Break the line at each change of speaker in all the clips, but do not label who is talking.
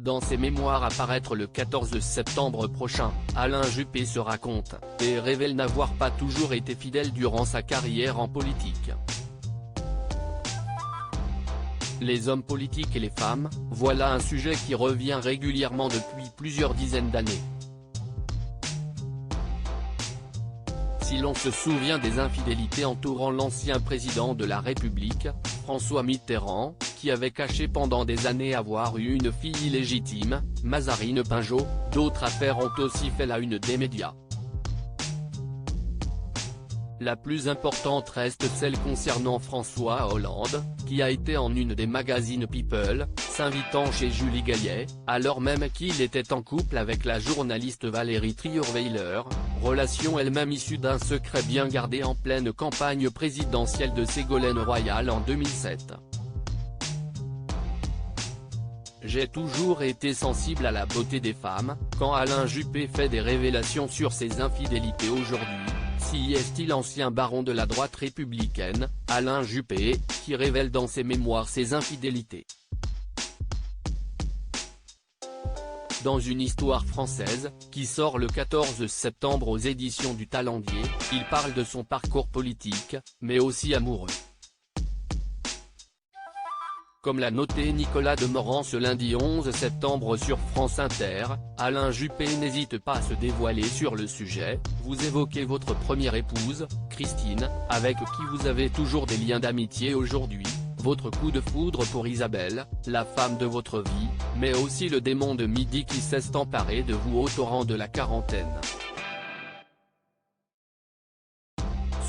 Dans ses mémoires à paraître le 14 septembre prochain, Alain Juppé se raconte, et révèle n'avoir pas toujours été fidèle durant sa carrière en politique. Les hommes politiques et les femmes, voilà un sujet qui revient régulièrement depuis plusieurs dizaines d'années. Si l'on se souvient des infidélités entourant l'ancien président de la République, François Mitterrand, qui avait caché pendant des années avoir eu une fille illégitime, Mazarine Pinjot, d'autres affaires ont aussi fait la une des médias. La plus importante reste celle concernant François Hollande, qui a été en une des magazines People, s'invitant chez Julie Gaillet, alors même qu'il était en couple avec la journaliste Valérie Trierweiler, relation elle-même issue d'un secret bien gardé en pleine campagne présidentielle de Ségolène Royal en 2007. J'ai toujours été sensible à la beauté des femmes, quand Alain Juppé fait des révélations sur ses infidélités aujourd'hui. Si est-il l'ancien baron de la droite républicaine, Alain Juppé, qui révèle dans ses mémoires ses infidélités. Dans une histoire française, qui sort le 14 septembre aux éditions du Talendier, il parle de son parcours politique, mais aussi amoureux. Comme l'a noté Nicolas Demorand ce lundi 11 septembre sur France Inter, Alain Juppé n'hésite pas à se dévoiler sur le sujet. Vous évoquez votre première épouse, Christine, avec qui vous avez toujours des liens d'amitié aujourd'hui, votre coup de foudre pour Isabelle, la femme de votre vie, mais aussi le démon de midi qui s'est emparé de vous au torrent de la quarantaine.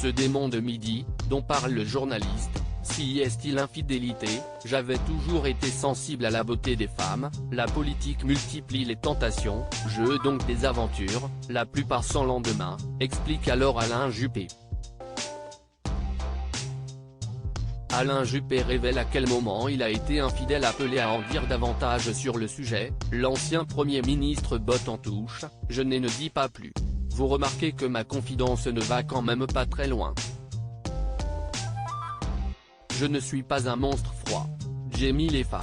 Ce démon de midi, dont parle le journaliste, si est-il infidélité, j'avais toujours été sensible à la beauté des femmes, la politique multiplie les tentations, jeux donc des aventures, la plupart sans lendemain, explique alors Alain Juppé. Alain Juppé révèle à quel moment il a été infidèle. Appelé à en dire davantage sur le sujet, l'ancien Premier ministre botte en touche, je ne dis pas plus. Vous remarquez que ma confidence ne va quand même pas très loin. Je ne suis pas un monstre froid. J'aime les femmes.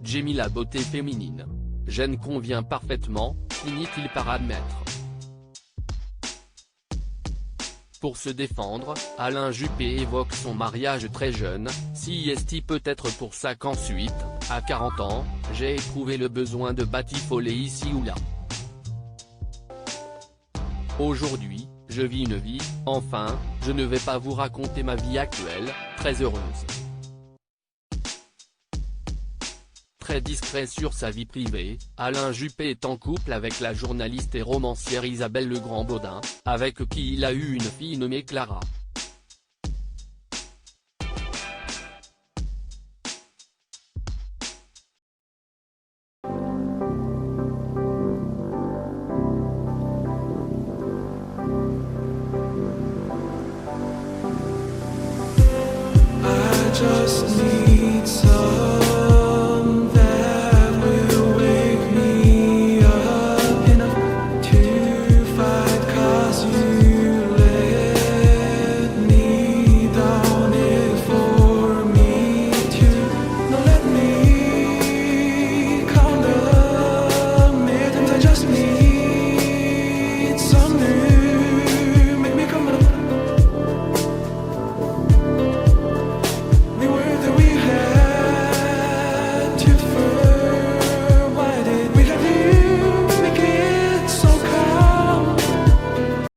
J'aime la beauté féminine. J'en conviens parfaitement, finit-il par admettre. Pour se défendre, Alain Juppé évoque son mariage très jeune, si est-il peut-être pour ça qu'ensuite, à 40 ans, j'ai éprouvé le besoin de batifoler ici ou là. Aujourd'hui, je vis une vie, enfin, je ne vais pas vous raconter ma vie actuelle, très heureuse. Très discret sur sa vie privée, Alain Juppé est en couple avec la journaliste et romancière Isabelle Legrand-Baudin, avec qui il a eu une fille nommée Clara.
Just need